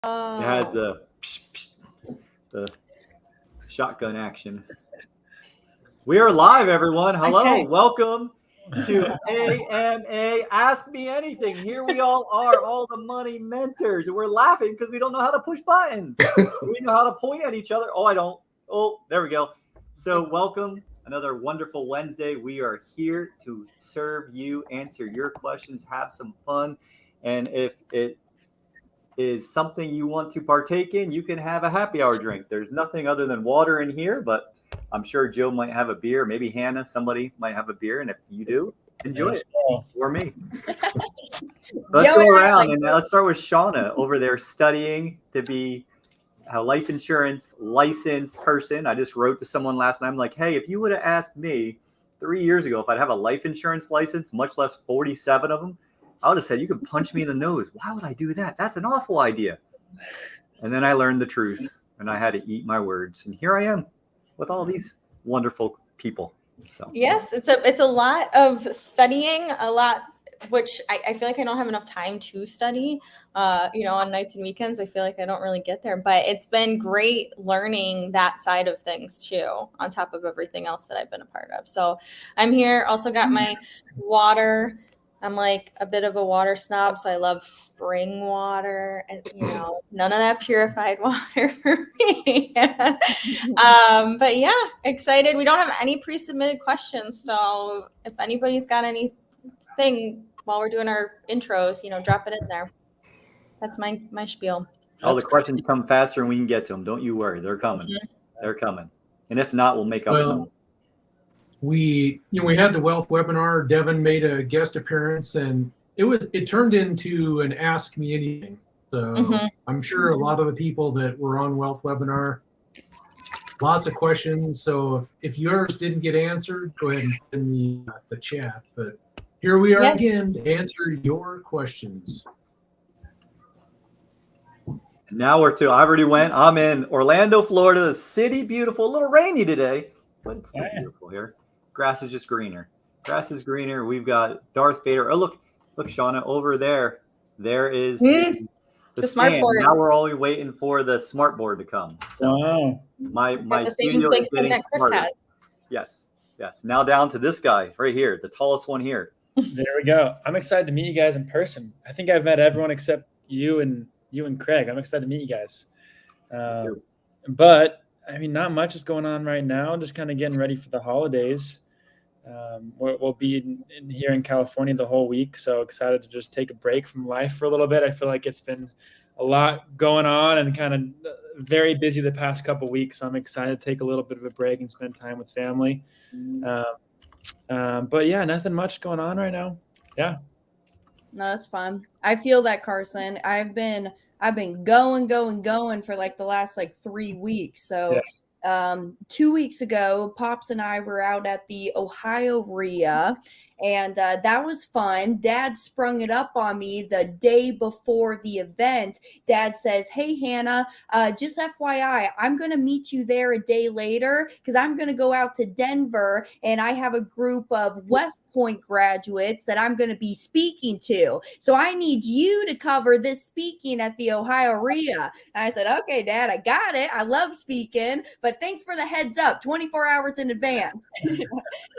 It has the shotgun action. We are live, everyone. Hello, Okay. welcome to AMA Ask Me Anything. Here we all are, all the money mentors. We're laughing because we don't know how to push buttons. We know how to point at each other. Oh, I don't. Oh, there we go. So welcome, another wonderful Wednesday. We are here to serve you, answer your questions, have some fun. And if it is something you want to partake in, you can have a happy hour drink. There's nothing other than water in here, but I'm sure Joe might have a beer. Maybe Hannah, somebody might have a beer. And if you do, enjoy it. Or me. Let's go around and let's start with Shauna over there studying to be a life insurance licensed person. I just wrote to someone last night. I'm like, hey, if you would have asked me 3 years ago if I'd have a life insurance license, much less 47 of them, I would have said, you could punch me in the nose. Why would I do that? That's an awful idea. And then I learned the truth and I had to eat my words. And here I am with all these wonderful people. So yes, it's a lot of studying, a lot, which I feel like I don't have enough time to study, on nights and weekends. I feel like I don't really get there, but it's been great learning that side of things too, on top of everything else that I've been a part of. So I'm here, also got my water. I'm like a bit of a water snob, so I love spring water and, none of that purified water for me. But yeah, excited. We don't have any pre-submitted questions. So if anybody's got anything while we're doing our intros, drop it in there. That's my spiel. All the questions come faster and we can get to them. Don't you worry. They're coming. Mm-hmm. They're coming. And if not, we'll make up some. We had the wealth webinar. Devin made a guest appearance, and it turned into an Ask Me Anything. So I'm sure a lot of the people that were on wealth webinar, lots of questions. So if yours didn't get answered, go ahead and put in the chat. But here we are again to answer your questions. Now we're to. I already went. I'm in Orlando, Florida. The city, beautiful. A little rainy today, but it's still beautiful here. Grass is just greener. Grass is greener. We've got Darth Vader. Oh, look, Shauna, over there. There is the smart board. Now we're only waiting for the smart board to come. So my studio is getting smarter. Yes. Now down to this guy right here, the tallest one here. There we go. I'm excited to meet you guys in person. I think I've met everyone except you and Craig. I'm excited to meet you guys. But I mean, not much is going on right now. Just kind of getting ready for the holidays. We'll be in here in California the whole week. So excited to just take a break from life for a little bit. I feel like it's been a lot going on and kind of very busy the past couple of weeks. So I'm excited to take a little bit of a break and spend time with family. But yeah, nothing much going on right now. Yeah. No, that's fun. I feel that, Carson. I've been going for like the last 3 weeks. So 2 weeks ago, Pops and I were out at the Ohio RIA, and that was fun. Dad sprung it up on me the day before the event. Dad says, hey, Hannah, just FYI, I'm going to meet you there a day later because I'm going to go out to Denver, and I have a group of West Point graduates that I'm going to be speaking to. So I need you to cover this speaking at the Ohio RIA. And I said, okay, Dad, I got it. I love speaking, but thanks for the heads up, 24 hours in advance.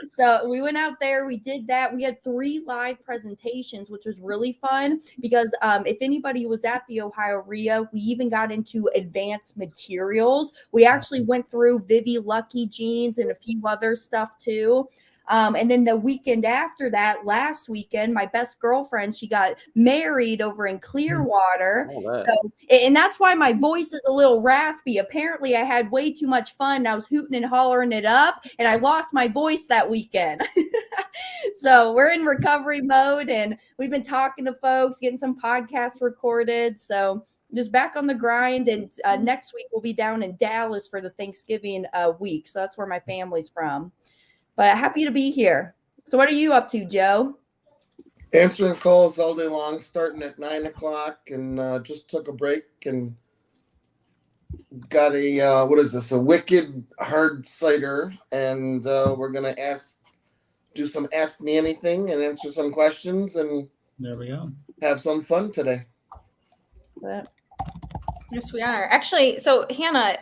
So we went out there. We did that. We had 3 live presentations, which was really fun because if anybody was at the Ohio RIA, we even got into advanced materials. We actually went through Vivi Lucky jeans and a few other stuff too. And then the weekend after that, last weekend, my best girlfriend, she got married over in Clearwater. So, and that's why my voice is a little raspy. Apparently, I had way too much fun. I was hooting and hollering it up, and I lost my voice that weekend. So we're in recovery mode, and we've been talking to folks, getting some podcasts recorded. So just back on the grind. And next week, we'll be down in Dallas for the Thanksgiving week. So that's where my family's from. But happy to be here. So what are you up to, Joe? Answering calls all day long, starting at 9 o'clock, and just took a break and got a, a wicked hard cider. And we're going to do some Ask Me Anything and answer some questions. And there we go. Have some fun today. Yes, we are. Actually, so Hannah,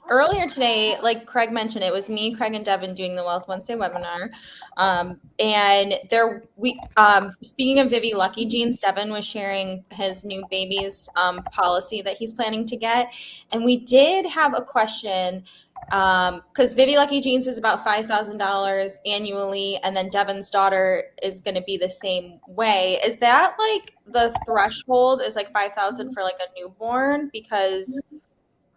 earlier today, like Craig mentioned, it was me, Craig, and Devin doing the Wealth Wednesday webinar. And speaking of Vivi Lucky Jeans, Devin was sharing his new baby's policy that he's planning to get. And we did have a question because Vivi Lucky Jeans is about $5,000 annually, and then Devin's daughter is going to be the same way. Is that like the threshold is like 5,000 for like a newborn? Because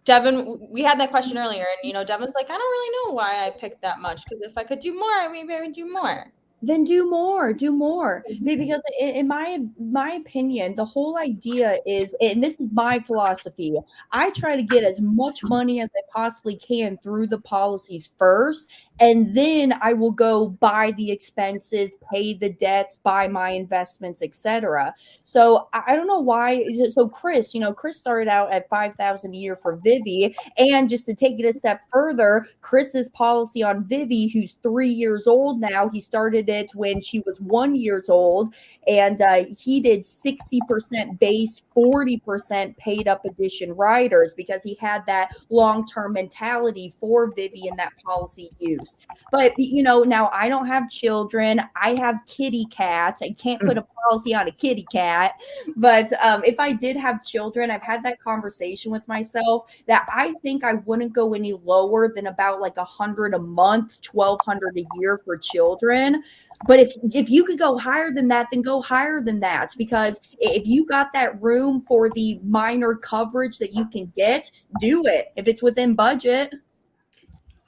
Devin, we had that question earlier, and Devin's like, I don't really know why I picked that much, because if I could do more, maybe I would do more. Then do more. Because in my opinion, the whole idea is, and this is my philosophy, I try to get as much money as I possibly can through the policies first, and then I will go buy the expenses, pay the debts, buy my investments, etc. So I don't know why. So Chris started out at $5,000 a year for Vivi, and just to take it a step further, Chris's policy on Vivi, who's 3 years old now, he started it when she was 1 year old, and he did 60% base, 40% paid up edition riders, because he had that long-term mentality for Vivi and that policy use. But now I don't have children, I have kitty cats. I can't put a policy on a kitty cat, but if I did have children, I've had that conversation with myself that I think I wouldn't go any lower than about like $100 a month, $1,200 a year for children. But if you could go higher than that, then go higher than that, because if you got that room for the minor coverage that you can get, do it if it's within budget.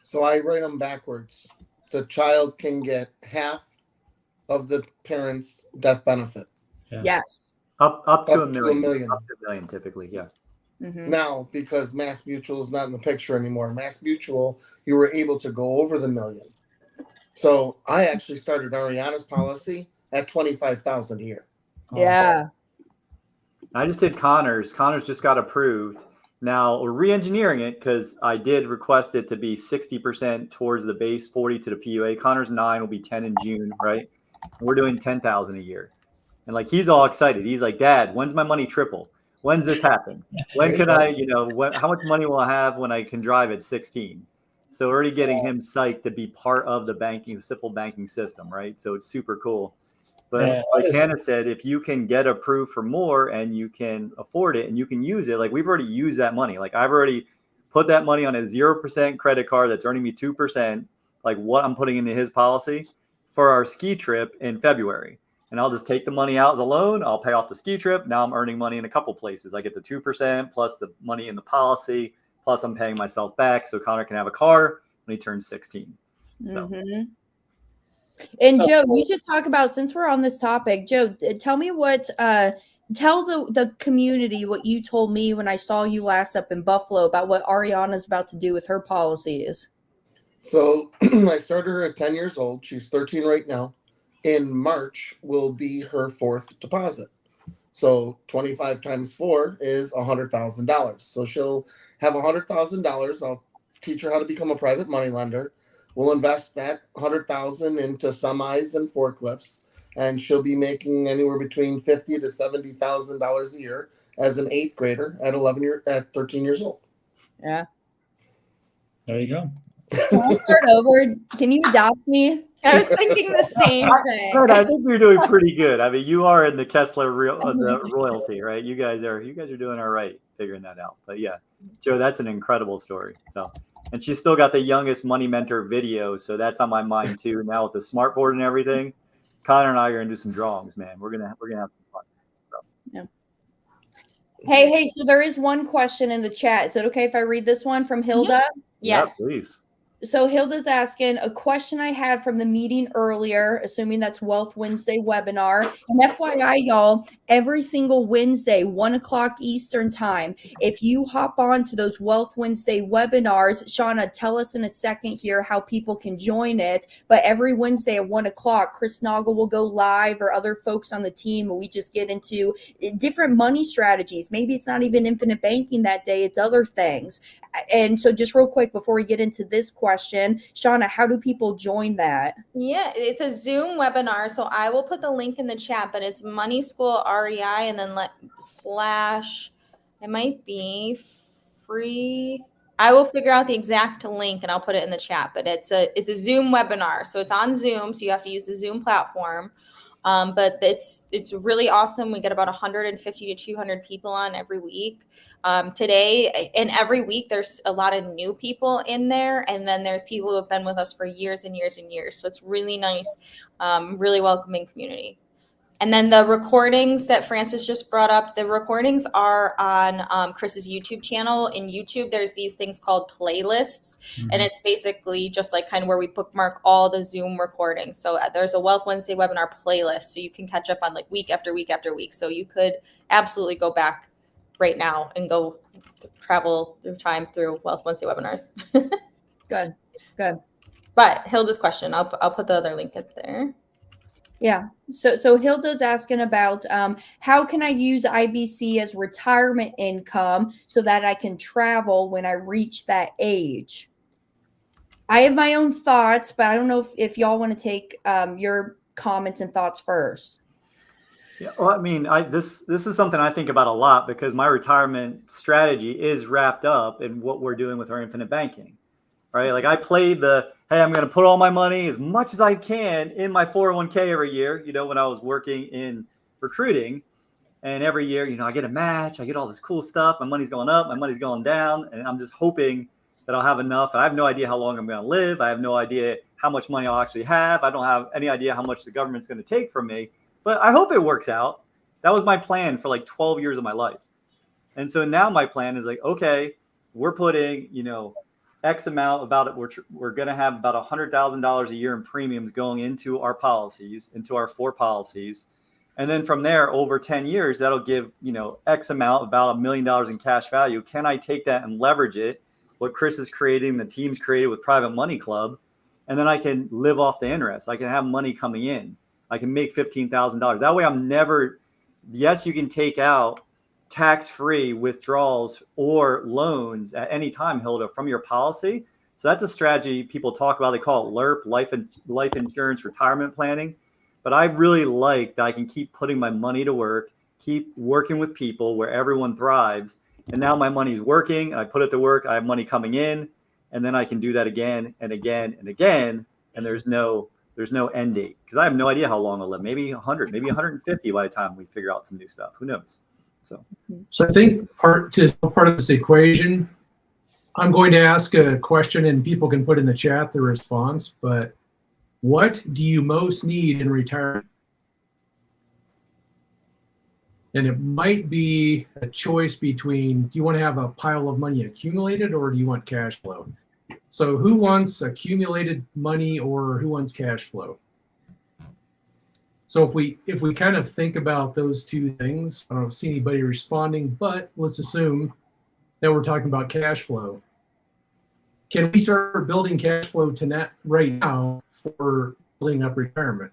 So I write them backwards. The child can get half of the parent's death benefit. Yeah. Yes. Up to Up $1 to million. $1 million. Up to $1 million typically, yeah. Mm-hmm. Now, because Mass Mutual is not in the picture anymore, Mass Mutual, you were able to go over the $1 million. So I actually started Ariana's policy at $25,000 a year. Yeah. I just did Connor's. Connor's just got approved. Now we're re-engineering it because I did request it to be 60% towards the base, 40 to the PUA. Connor's 9 will be 10 in June, right? And we're doing 10,000 a year. And like, he's all excited. He's like, Dad, when's my money triple? When's this happen? When can I, how much money will I have when I can drive at 16? So already getting him psyched to be part of the simple banking system, right? So it's super cool. But like Hannah said, if you can get approved for more and you can afford it and you can use it, like we've already used that money. Like I've already put that money on a 0% credit card that's earning me 2%, like what I'm putting into his policy for our ski trip in February. And I'll just take the money out as a loan. I'll pay off the ski trip. Now I'm earning money in a couple places. I get the 2% plus the money in the policy, plus I'm paying myself back so Connor can have a car when he turns 16. So. Mm-hmm. And Joe, you should talk about, since we're on this topic, Joe, tell me tell the community what you told me when I saw you last up in Buffalo about what Ariana's about to do with her policies. So I started her at 10 years old. She's 13 right now. In March will be her 4th deposit. So 25 times 4 is $100,000. So she'll have $100,000. I'll teach her how to become a private money lender. We'll invest that $100,000 into semis and forklifts, and she'll be making anywhere between $50,000 to $70,000 a year as an 8th grader at 13 years old. Yeah. There you go. Can I start over? Can you adopt me? I was thinking the same thing. I think you're doing pretty good. I mean, you are in the Kessler the royalty, right? You guys are doing all right figuring that out. But yeah, Joe, that's an incredible story. So, and she's still got the youngest money mentor video, so that's on my mind too. Now with the smart board and everything, Connor and I are gonna do some drawings, man. We're gonna have some fun. So. Yeah. Hey, so there is one question in the chat. Is it okay if I read this one from Hilda? Yes. Yeah, please. So Hilda's asking a question I had from the meeting earlier, assuming that's Wealth Wednesday webinar. And FYI, y'all, every single Wednesday, 1:00 Eastern time, if you hop on to those Wealth Wednesday webinars, Shauna, tell us in a second here how people can join it. But every Wednesday at 1:00, Chris Naugle will go live, or other folks on the team, and we just get into different money strategies. Maybe it's not even infinite banking that day, it's other things. And so just real quick before we get into this question, Shauna, how do people join that? Yeah, it's a Zoom webinar. So I will put the link in the chat, but it's Money School REI and then It might be free. I will figure out the exact link and I'll put it in the chat, but it's a Zoom webinar. So it's on Zoom. So you have to use the Zoom platform. But it's really awesome. We get about 150 to 200 people on every week. Today and every week, there's a lot of new people in there. And then there's people who have been with us for years and years and years. So it's really nice, really welcoming community. And then the recordings that Francis just brought up, the recordings are on Chris's YouTube channel. In YouTube, there's these things called playlists. Mm-hmm. And it's basically just like kind of where we bookmark all the Zoom recordings. So there's a Wealth Wednesday webinar playlist. So you can catch up on like week after week after week. So you could absolutely go back right now and go travel through time through Wealth Wednesday webinars. Good. But Hilda's question, I'll put the other link up there. Yeah. So Hilda's asking about how can I use IBC as retirement income so that I can travel when I reach that age? I have my own thoughts, but I don't know if y'all want to take your comments and thoughts first. Yeah, well, I mean, this is something I think about a lot because my retirement strategy is wrapped up in what we're doing with our infinite banking, right? Like I played hey, I'm going to put all my money as much as I can in my 401k every year, when I was working in recruiting. And every year, I get a match, I get all this cool stuff. My money's going up, my money's going down. And I'm just hoping that I'll have enough. And I have no idea how long I'm going to live. I have no idea how much money I'll actually have. I don't have any idea how much the government's going to take from me. But I hope it works out. That was my plan for like 12 years of my life. And so now my plan is like, okay, we're putting, X amount about it. We're going to have about $100,000 a year in premiums going into our policies, into our 4 policies. And then from there, over 10 years, that'll give, X amount, about $1 million in cash value. Can I take that and leverage it? What Chris is creating, the team's created with Private Money Club. And then I can live off the interest. I can have money coming in. I can make $15,000. That way I'm never, yes, you can take out tax-free withdrawals or loans at any time, Hilda, from your policy. So that's a strategy people talk about. They call it LIRP, life insurance retirement planning. But I really like that I can keep putting my money to work, keep working with people where everyone thrives. And now my money's working. I put it to work. I have money coming in. And then I can do that again and again and again. And there's no end date because I have no idea how long I'll live. Maybe 100, maybe 150 by the time we figure out some new stuff. Who knows? So I think part of this equation, I'm going to ask a question and people can put in the chat the response, but what do you most need in retirement? And it might be a choice between, do you want to have a pile of money accumulated or do you want cash flow? So who wants accumulated money or who wants cash flow? So if we kind of think about those two things, I don't see anybody responding, but let's assume that we're talking about cash flow. Can we start building cash flow right now for building up retirement?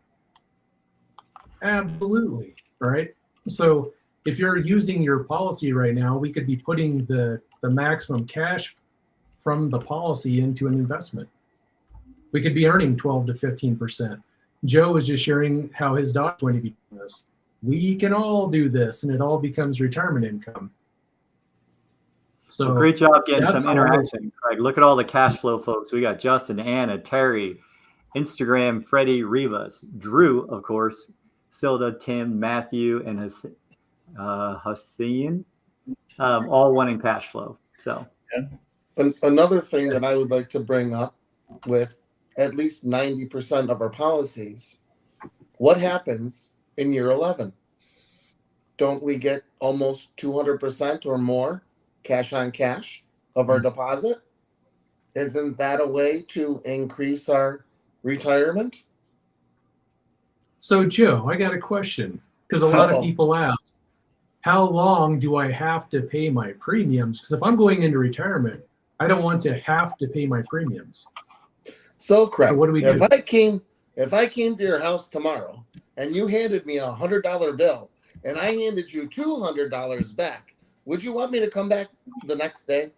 Absolutely, right? So if you're using your policy right now, we could be putting the maximum cash from the policy into an investment. We could be earning 12 to 15%. Joe was just sharing how his daughter's going to be doing this. We can all do this, and it all becomes retirement income. So great job getting some interaction, Craig. Look at all the cash flow folks. We got Justin, Anna, Terry, Instagram, Freddie, Rivas, Drew, of course, Silda, Tim, Matthew, and Hussein, all wanting cash flow. So another thing that I would like to bring up with at least 90% of our policies, what happens in year 11? Don't we get almost 200% or more cash on cash of our deposit? Isn't that a way to increase our retirement? So Joe, I got a question because a lot of people ask, how long do I have to pay my premiums? Because if I'm going into retirement, I don't want to have to pay my premiums. So Craig, so what do we do? If I came to your house tomorrow and you handed me $100 bill and I handed you $200 back, would you want me to come back the next day?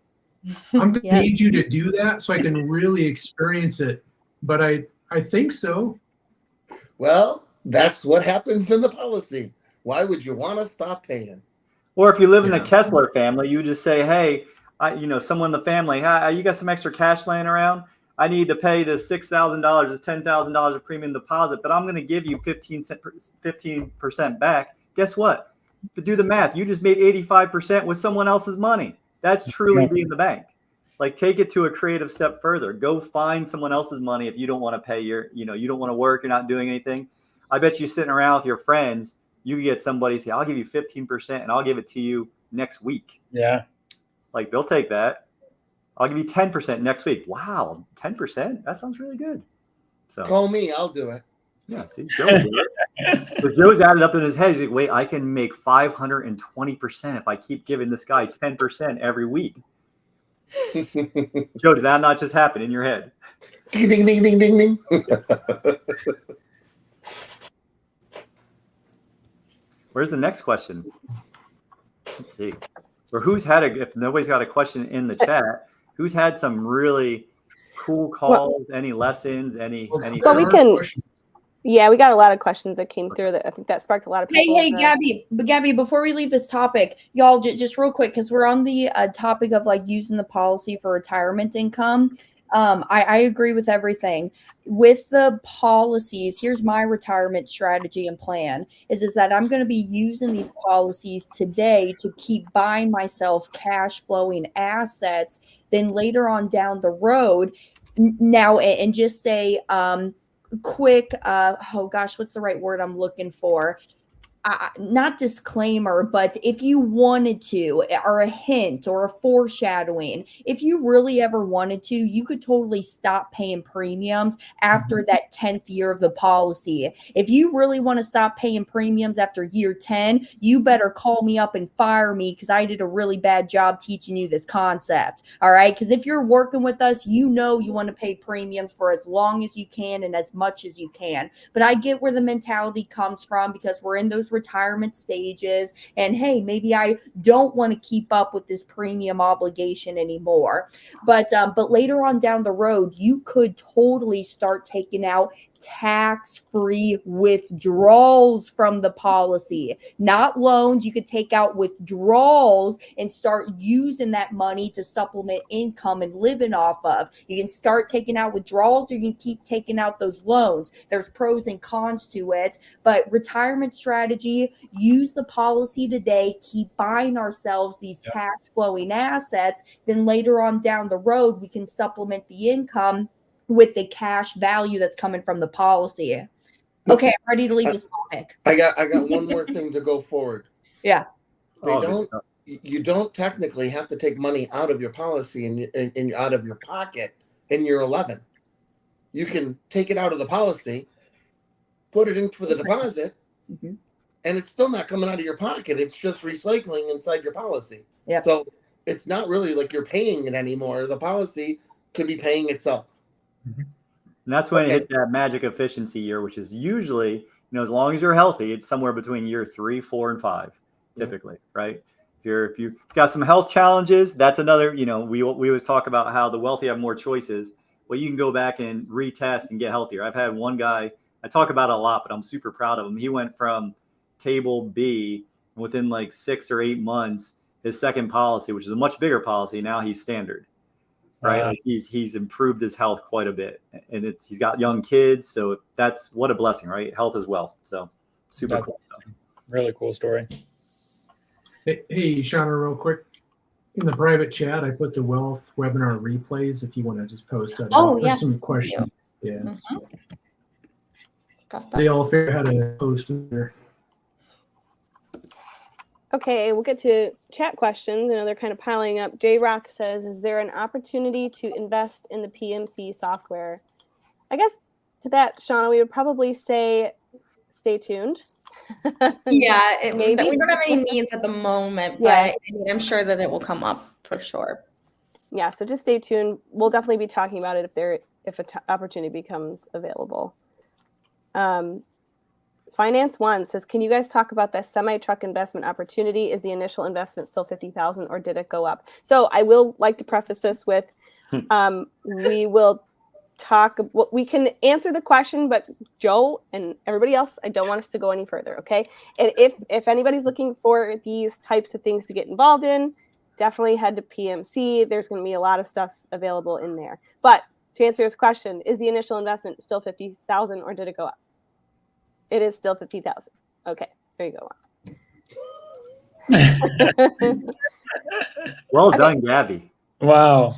I'm going to need you to do that so I can really experience it. But I think so. Well, that's what happens in the policy. Why would you want to stop paying? Or if you live in the Kessler family, you just say, hey, someone in the family, hi, you got some extra cash laying around? I need to pay this $6,000, this $10,000 of premium deposit, but I'm going to give you 15% back. Guess what? To do the math, you just made 85% with someone else's money. That's truly being the bank. Like, take it to a creative step further. Go find someone else's money if you don't want to pay you don't want to work, you're not doing anything. I bet you sitting around with your friends, you get somebody say, I'll give you 15% and I'll give it to you next week. Yeah. Like, they'll take that. I'll give you 10% next week. Wow, 10%? That sounds really good. So Call me, I'll do it. Yeah, see, Joe will do it. But Joe's added up in his head. He's like, wait, I can make 520% if I keep giving this guy 10% every week. Joe, did that not just happen in your head? Ding, ding, ding, ding, ding, ding. Where's the next question? Let's see. Or if nobody's got a question in the chat, who's had some really cool calls, any lessons, any Well, we can. Yeah, we got a lot of questions that came through that I think that sparked a lot of people. Hey, Gabby, before we leave this topic, y'all, just real quick, because we're on the topic of like using the policy for retirement income. I agree with everything. With the policies, here's my retirement strategy and plan is that I'm going to be using these policies today to keep buying myself cash flowing assets. Then later on down the road, now, and just say, quick, what's the right word I'm looking for? Not disclaimer, but if you wanted to, or a hint or a foreshadowing, if you really ever wanted to, you could totally stop paying premiums after that 10th year of the policy. If you really want to stop paying premiums after year 10, you better call me up and fire me because I did a really bad job teaching you this concept. All right. Because if you're working with us, you want to pay premiums for as long as you can and as much as you can. But I get where the mentality comes from because we're in those retirement stages, and hey, maybe I don't want to keep up with this premium obligation anymore. But later on down the road, you could totally start taking out tax-free withdrawals from the policy, not loans. You could take out withdrawals and start using that money to supplement income and living off of. You can start taking out withdrawals, or you can keep taking out those loans. There's pros and cons to it, but retirement strategy, use the policy today, keep buying ourselves these cash flowing assets. Then later on down the road, we can supplement the income with the cash value that's coming from the policy. Okay, I'm ready to leave this topic. I got one more thing to go forward. Yeah. You don't technically have to take money out of your policy and out of your pocket in year 11. You can take it out of the policy, put it in for the deposit, and it's still not coming out of your pocket. It's just recycling inside your policy. Yeah. So it's not really like you're paying it anymore. The policy could be paying itself. And that's when it hits that magic efficiency year, which is usually, as long as you're healthy, it's somewhere between year 3, 4, and 5, typically, right? If you've got some health challenges, that's another, we always talk about how the wealthy have more choices. Well, you can go back and retest and get healthier. I've had one guy, I talk about it a lot, but I'm super proud of him. He went from table B within like 6 or 8 months, his second policy, which is a much bigger policy. Now he's standard. Right, like he's improved his health quite a bit, and he's got young kids, so that's what a blessing, right? Health is wealth, so super cool stuff. Really cool story. Hey, Shauna, real quick, in the private chat, I put the wealth webinar replays. If you want to just post that. Oh, There's yes. some questions. Yeah, Mm-hmm. so they all figure out how to post there. Okay, we'll get to chat questions. I know they're kind of piling up. J-Rock says, is there an opportunity to invest in the PMC software? I guess to that, Shauna, we would probably say stay tuned. Yeah, Maybe. We don't have any needs at the moment, but I'm sure that it will come up for sure. Yeah, so just stay tuned. We'll definitely be talking about it if an opportunity becomes available. Finance One says, can you guys talk about the semi-truck investment opportunity? Is the initial investment still $50,000 or did it go up? So I will like to preface this with, we will talk. Well, we can answer the question, but Joe and everybody else, I don't want us to go any further. Okay. And if anybody's looking for these types of things to get involved in, definitely head to PMC. There's going to be a lot of stuff available in there. But to answer this question, is the initial investment still $50,000 or did it go up? It is still $50,000. Okay, there you go. Well done, Gabby. Wow.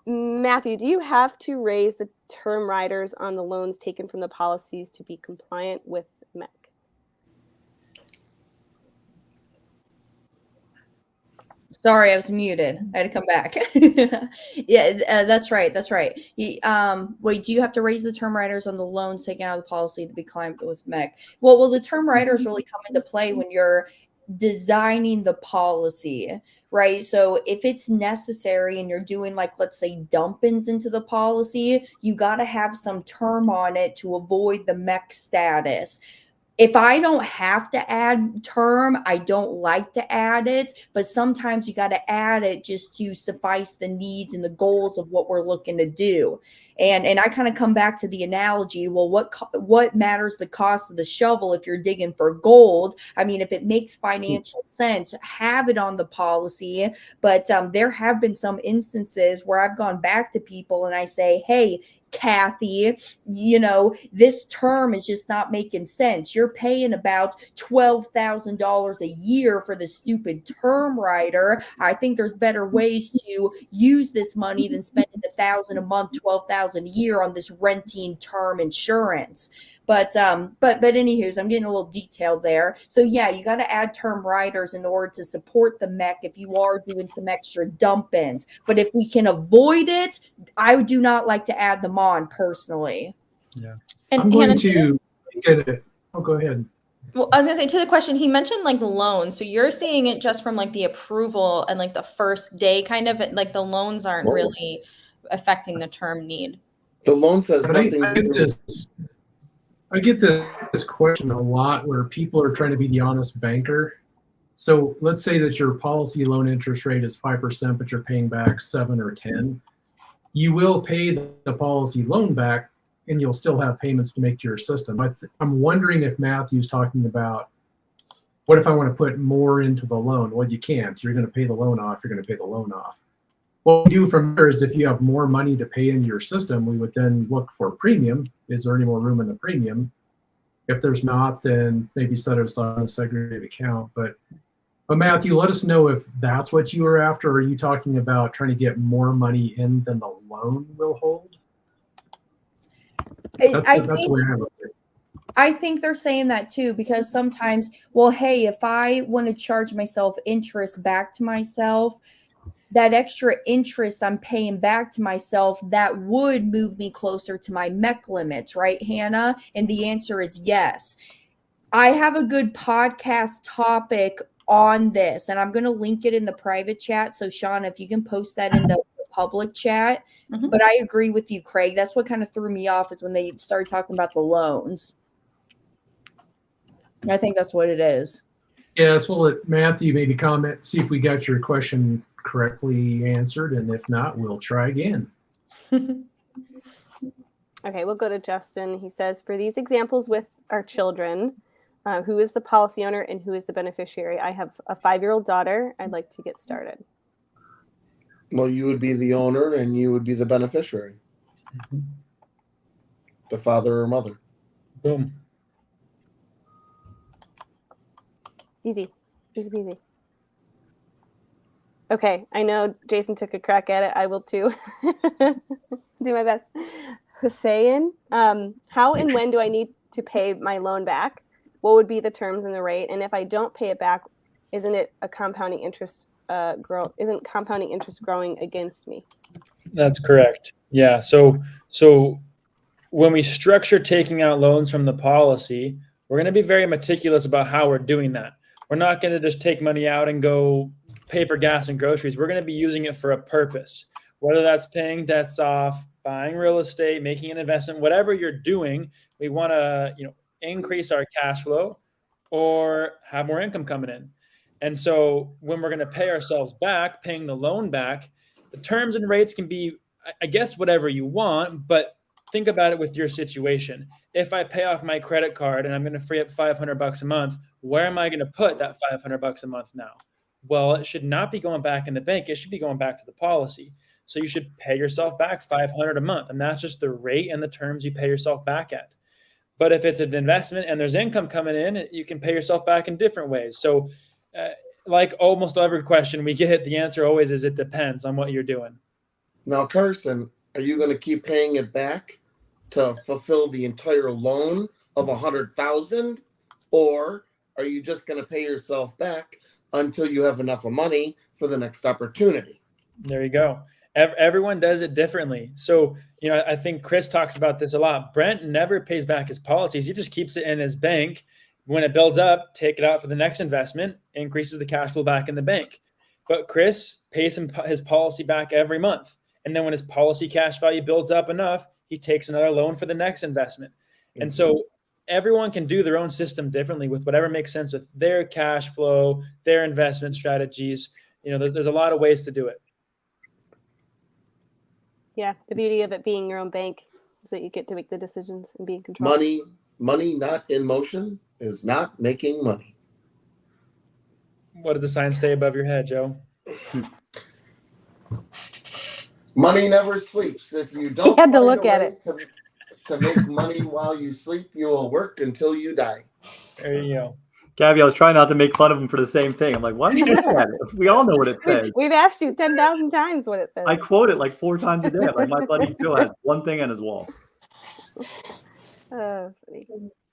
Matthew, do you have to raise the term riders on the loans taken from the policies to be compliant with MEC? Sorry, I was muted. I had to come back. Yeah, that's right. That's right. Wait, do you have to raise the term riders on the loans taken out of the policy to be compliant with MEC? Well, the term riders really come into play when you're designing the policy, right? So if it's necessary and you're doing, like, let's say dump-ins into the policy, you got to have some term on it to avoid the MEC status. If I don't have to add term, I don't like to add it, but sometimes you got to add it just to suffice the needs and the goals of what we're looking to do. And I kind of come back to the analogy, well, what matters the cost of the shovel if you're digging for gold? I mean, if it makes financial sense, have it on the policy. But there have been some instances where I've gone back to people and I say, hey, Kathy, this term is just not making sense. You're paying about $12,000 a year for the stupid term rider. I think there's better ways to use this money than spending $1,000 a month, $12,000 a year on this renting term insurance. But anywho, I'm getting a little detailed there. So yeah, you got to add term riders in order to support the MEC if you are doing some extra dump-ins. But if we can avoid it, I do not like to add them on personally. Yeah. And I'm going Hannah, to get it. Oh, go ahead. Well, I was gonna say, to the question, he mentioned like loans. So you're seeing it just from like the approval and like the first day, kind of like the loans aren't really affecting the term need. The loan says But nothing. I get this question a lot where people are trying to be the honest banker. So let's say that your policy loan interest rate is 5%, but you're paying back 7 or 10. You will pay the policy loan back, and you'll still have payments to make to your system. I'm wondering if Matthew's talking about, what if I want to put more into the loan? Well, you can't. You're going to pay the loan off. You're going to pay the loan off. What we do from there is, if you have more money to pay into your system, we would then look for premium. Is there any more room in the premium? If there's not, then maybe set it aside in a segregated account. But Matthew, let us know if that's what you were after. Or are you talking about trying to get more money in than the loan will hold? That's the way I look at it. I think they're saying that too, because sometimes, well, hey, if I want to charge myself interest back to myself, that extra interest I'm paying back to myself, that would move me closer to my MEC limits, right, Hannah? And the answer is yes. I have a good podcast topic on this, and I'm going to link it in the private chat. So, Sean, if you can post that in the public chat. Mm-hmm. But I agree with you, Craig. That's what kind of threw me off, is when they started talking about the loans. I think that's what it is. Yes, we'll let Matthew maybe comment, see if we got your question correctly answered, and if not, we'll try again. Okay, we'll go to Justin. He says, for these examples with our children, who is the policy owner and who is the beneficiary? I have a 5-year-old daughter. I'd like to get started. Well, you would be the owner and you would be the beneficiary. Mm-hmm. The father or mother. Boom. Easy. Easy peasy. Okay, I know Jason took a crack at it. I will too. Do my best. Hussein, how and when do I need to pay my loan back? What would be the terms and the rate? And if I don't pay it back, isn't it a compounding interest isn't compounding interest growing against me? That's correct. Yeah. So when we structure taking out loans from the policy, we're going to be very meticulous about how we're doing that. We're not going to just take money out and go pay for gas and groceries. We're going to be using it for a purpose, whether that's paying debts off, buying real estate, making an investment, whatever you're doing. We want to, increase our cash flow or have more income coming in. And so when we're going to pay ourselves back, paying the loan back, the terms and rates can be I guess whatever you want, but think about it with your situation. If I pay off my credit card and I'm going to free up $500 a month, where am I going to put that $500 a month now? Well, it should not be going back in the bank. It should be going back to the policy. So you should pay yourself back $500 a month. And that's just the rate and the terms you pay yourself back at. But if it's an investment and there's income coming in, you can pay yourself back in different ways. So like almost every question we get, the answer always is it depends on what you're doing. Now, Carson, are you going to keep paying it back to fulfill the entire loan of $100,000, or are you just going to pay yourself back until you have enough of money for the next opportunity? There you go. Everyone does it differently. So, I think Chris talks about this a lot. Brent never pays back his policies. He just keeps it in his bank. When it builds up, take it out for the next investment, increases the cash flow back in the bank. But Chris pays his policy back every month. And then when his policy cash value builds up enough, he takes another loan for the next investment. And so everyone can do their own system differently with whatever makes sense with their cash flow, their investment strategies. There's a lot of ways to do it. Yeah, the beauty of it being your own bank is that you get to make the decisions and be in control. Money not in motion is not making money. What does the sign say above your head, Joe? Money never sleeps. If you don't had to find look a at way it. to make money while you sleep, you will work until you die. There you go. Gabby, I was trying not to make fun of him for the same thing. I'm like, why are you looking at it? We all know what it says. We've asked you 10,000 times what it says. I quote it like 4 times a day. Like my buddy Phil has one thing on his wall. Funny.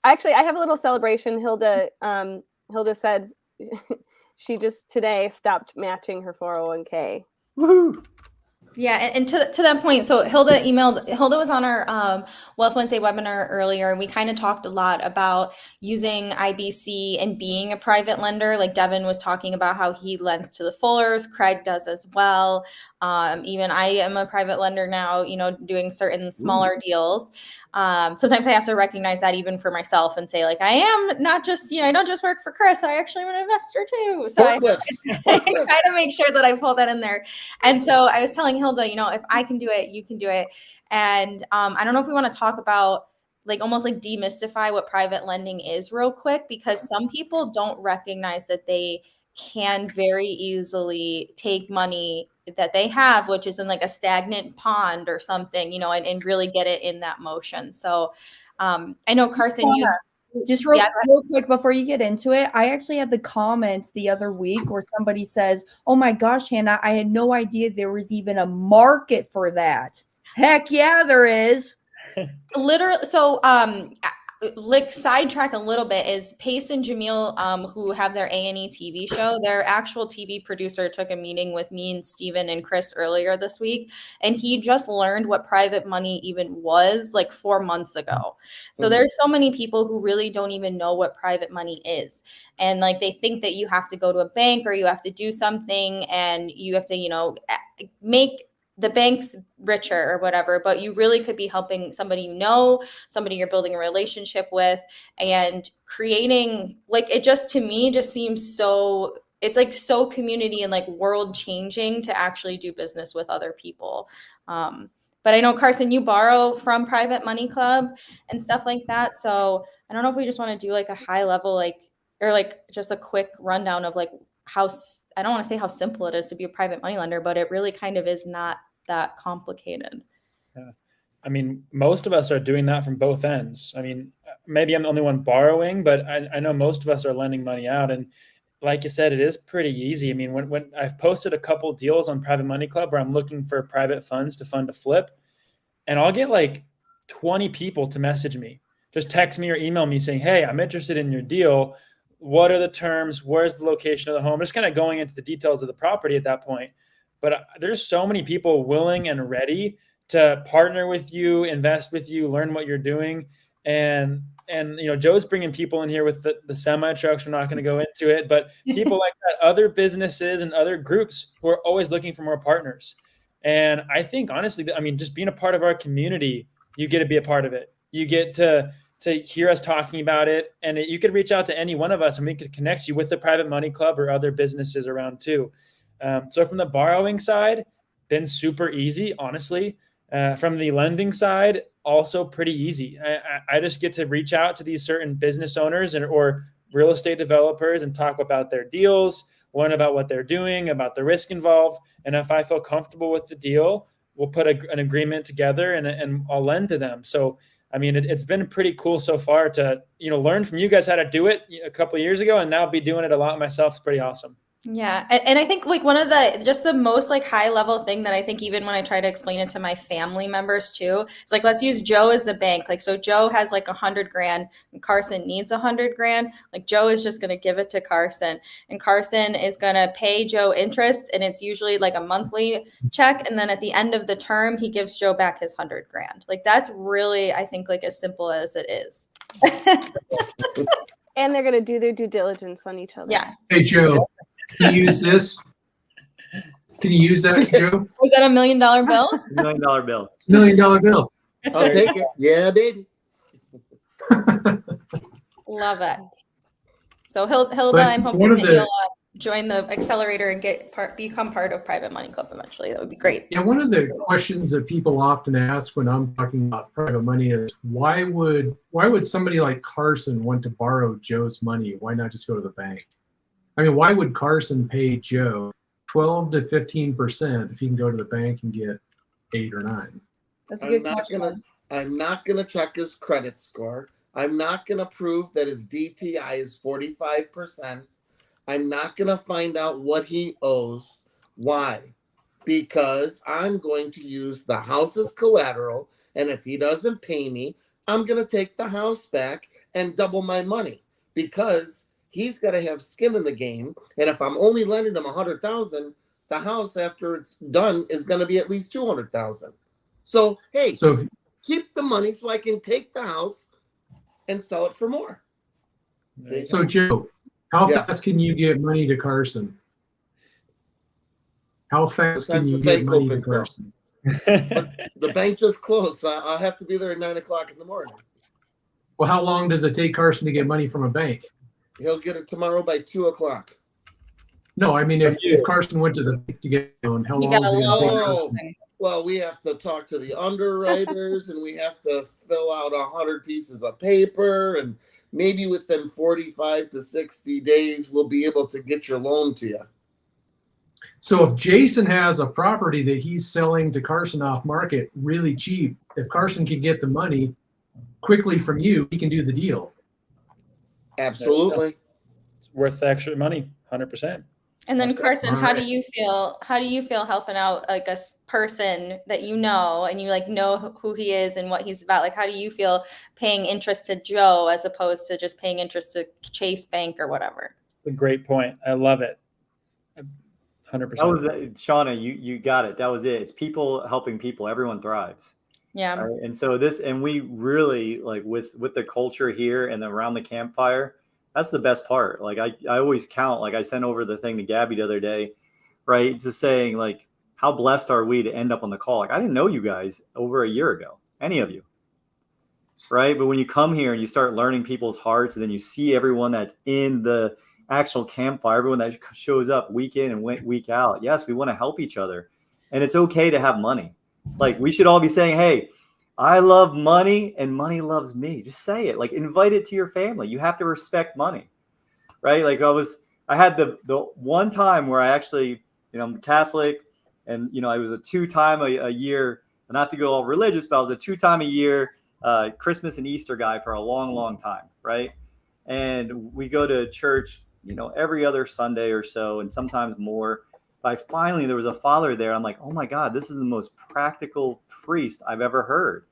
Actually, I have a little celebration. Hilda said she just today stopped matching her 401k. Woohoo! Yeah, and to that point, so Hilda was on our Wealth Wednesday webinar earlier, and we kind of talked a lot about using IBC and being a private lender. Like Devin was talking about how he lends to the Fullers, Craig does as well. Even I am a private lender now, doing certain smaller deals. Sometimes I have to recognize that even for myself and say, like, I am not just, I don't just work for Chris, I actually am an investor too. So I try to make sure that I pull that in there. And so I was telling Hilda, if I can do it, you can do it. And I don't know if we want to talk about almost demystify what private lending is real quick, because some people don't recognize that they can very easily take money that they have, which is in a stagnant pond or something, and really get it in that motion. So I know Carson, real quick before you get into it, I actually had the comments the other week where somebody says, "Oh my gosh, Hannah, I had no idea there was even a market for that." Heck yeah, there is. Literally. So sidetrack a little bit is Pace and Jamil, who have their A&E TV show. Their actual TV producer took a meeting with me and Steven and Chris earlier this week, and he just learned what private money even was 4 months ago. So there's so many people who really don't even know what private money is, and they think that you have to go to a bank or you have to do something and you have to make the bank's richer or whatever, but you really could be helping somebody somebody you're building a relationship with, and creating it just, to me, just seems so, it's so community and world changing to actually do business with other people. But I know, Carson, you borrow from Private Money Club and stuff like that. So I don't know if we just want to do a high level, or just a quick rundown of how, I don't want to say how simple it is to be a private money lender, but it really kind of is not that complicated. Yeah. I mean, most of us are doing that from both ends. I mean, maybe I'm the only one borrowing, but I know most of us are lending money out. And like you said, it is pretty easy. I mean, when I've posted a couple deals on Private Money Club where I'm looking for private funds to fund a flip, and I'll get 20 people to message me, just text me or email me saying, "Hey, I'm interested in your deal. What are the terms? Where's the location of the home?" Just kind of going into the details of the property at that point. But there's so many people willing and ready to partner with you, invest with you, learn what you're doing. And Joe's bringing people in here with the semi trucks. We're not going to go into it, but people like that, other businesses and other groups who are always looking for more partners. And I think, honestly, just being a part of our community, you get to be a part of it. You get to hear us talking about it. And you could reach out to any one of us and we could connect you with the Private Money Club or other businesses around too. So from the borrowing side, been super easy, honestly. From the lending side, also pretty easy. I just get to reach out to these certain business owners or real estate developers and talk about their deals, learn about what they're doing, about the risk involved. And if I feel comfortable with the deal, we'll put an agreement together and I'll lend to them. So, I mean, it's been pretty cool so far to, learn from you guys how to do it a couple of years ago and now be doing it a lot myself. It's pretty awesome. Yeah. And I think like one of the most like high level thing that I think even when I try to explain it to my family members too, it's like, let's use Joe as the bank. Like, so Joe has like $100,000 and Carson needs $100,000. Like Joe is just going to give it to Carson and Carson is going to pay Joe interest. And it's usually like a monthly check. And then at the end of the term, he gives Joe back his $100,000. Like that's really, I think like as simple as it is. And they're going to do their due diligence on each other. Yes. Hey, Joe, can you use this? Can you use that, Joe? Was that $1 million bill? $1 million bill. $1 million bill. I'll take it. Yeah, baby. Love it. So Hilda, But I'm hoping one of that the- you'll join the accelerator and become part of Private Money Club eventually. That would be great. Yeah, one of the questions that people often ask when I'm talking about private money is why would somebody like Carson want to borrow Joe's money? Why not just go to the bank? I mean, why would Carson pay Joe 12 to 15% if he can go to the bank and get 8 or 9? That's a good question. I'm not gonna check his credit score. I'm not gonna prove that his DTI is 45%. I'm not gonna find out what he owes. Why? Because I'm going to use the house as collateral, and if he doesn't pay me, I'm gonna take the house back and double my money because he's got to have skin in the game. And if I'm only lending him $100,000, the house after it's done is going to be at least $200,000. So, hey, keep the money so I can take the house and sell it for more. See? So, Joe, how fast can you get money to Carson? How fast can you get money to Carson? The bank just closed, so I'll have to be there at 9 o'clock in the morning. Well, how long does it take Carson to get money from a bank? He'll get it tomorrow by 2 o'clock. No, I mean, if Carson went to the bank to get a loan, how long is it going to take? Well, we have to talk to the underwriters and we have to fill out 100 pieces of paper, and maybe within 45 to 60 days, we'll be able to get your loan to you. So if Jason has a property that he's selling to Carson off market really cheap, if Carson can get the money quickly from you, he can do the deal. Absolutely. It's worth the extra money, 100%. And then Carson, Right. how do you feel helping out like a person that you know and you like know who he is and what he's about? Like, how do you feel paying interest to Joe as opposed to just paying interest to Chase Bank or whatever? It's a great point. I love it. 100%. That was Shauna. You got it. That was it. It's people helping people. Everyone thrives. Yeah. Right? And so we really like with the culture here and around the campfire. That's the best part. Like I always count, like I sent over the thing to Gabby the other day, right? Just saying like, how blessed are we to end up on the call? Like I didn't know you guys over a year ago, any of you, right? But when you come here and you start learning people's hearts and then you see everyone that's in the actual campfire, everyone that shows up week in and week out. Yes, we want to help each other. And it's okay to have money. Like we should all be saying, hey, I love money and money loves me. Just say it. Like invite it to your family. You have to respect money, right? Like I had the one time where I actually, I'm Catholic and, I was a 2-time a year, not to go all religious, but I was a 2-time a year Christmas and Easter guy for a long, long time. Right. And we go to church, every other Sunday or so, and sometimes more. Finally, there was a father there. I'm like, oh my God, this is the most practical priest I've ever heard.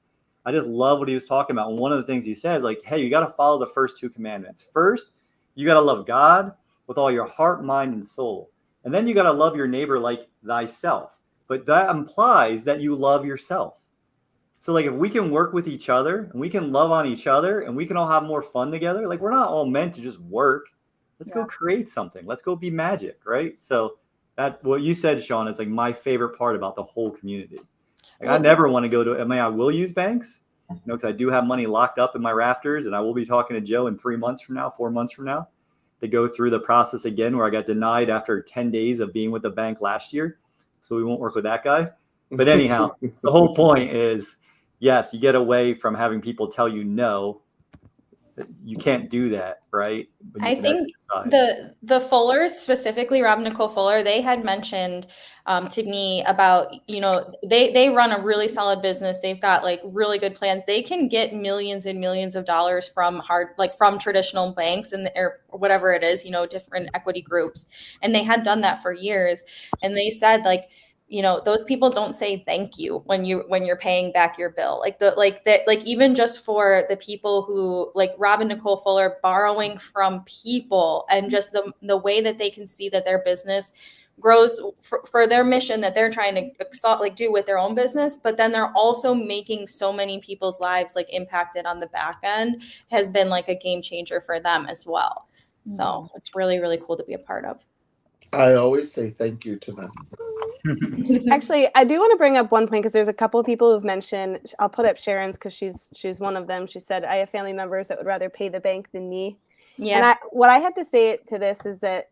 I just love what he was talking about. And one of the things he says, like, hey, you got to follow the first 2 commandments. First, you got to love God with all your heart, mind, and soul. And then you got to love your neighbor like thyself. But that implies that you love yourself. So like if we can work with each other and we can love on each other and we can all have more fun together, like we're not all meant to just work. Let's go create something. Let's go be magic, right? So that what you said, Sean, is like my favorite part about the whole community. Like I never want to go to, I will use banks, because I do have money locked up in my rafters, and I will be talking to Joe in 3 months from now, 4 months from now, to go through the process again where I got denied after 10 days of being with the bank last year. so we won't work with that guy. But anyhow, the whole point is, yes, you get away from having people tell you no. You can't do that, right? But you I can think decide. the Fullers, specifically Rob and Nicole Fuller, they had mentioned to me about, they run a really solid business. They've got like really good plans. They can get millions and millions of dollars from from traditional banks or whatever it is, different equity groups. And they had done that for years. And they said like, those people don't say thank you when you're paying back your bill. Even just for the people who like Rob and Nicole Fuller borrowing from people, and just the way that they can see that their business grows for their mission that they're trying to do with their own business, but then they're also making so many people's lives like impacted on the back end, has been like a game changer for them as well. So it's really, really cool to be a part of. I always say thank you to them. Actually, I do want to bring up one point because there's a couple of people who've mentioned. I'll put up Sharon's because she's one of them. She said, "I have family members that would rather pay the bank than me." Yeah. And what I have to say to this is that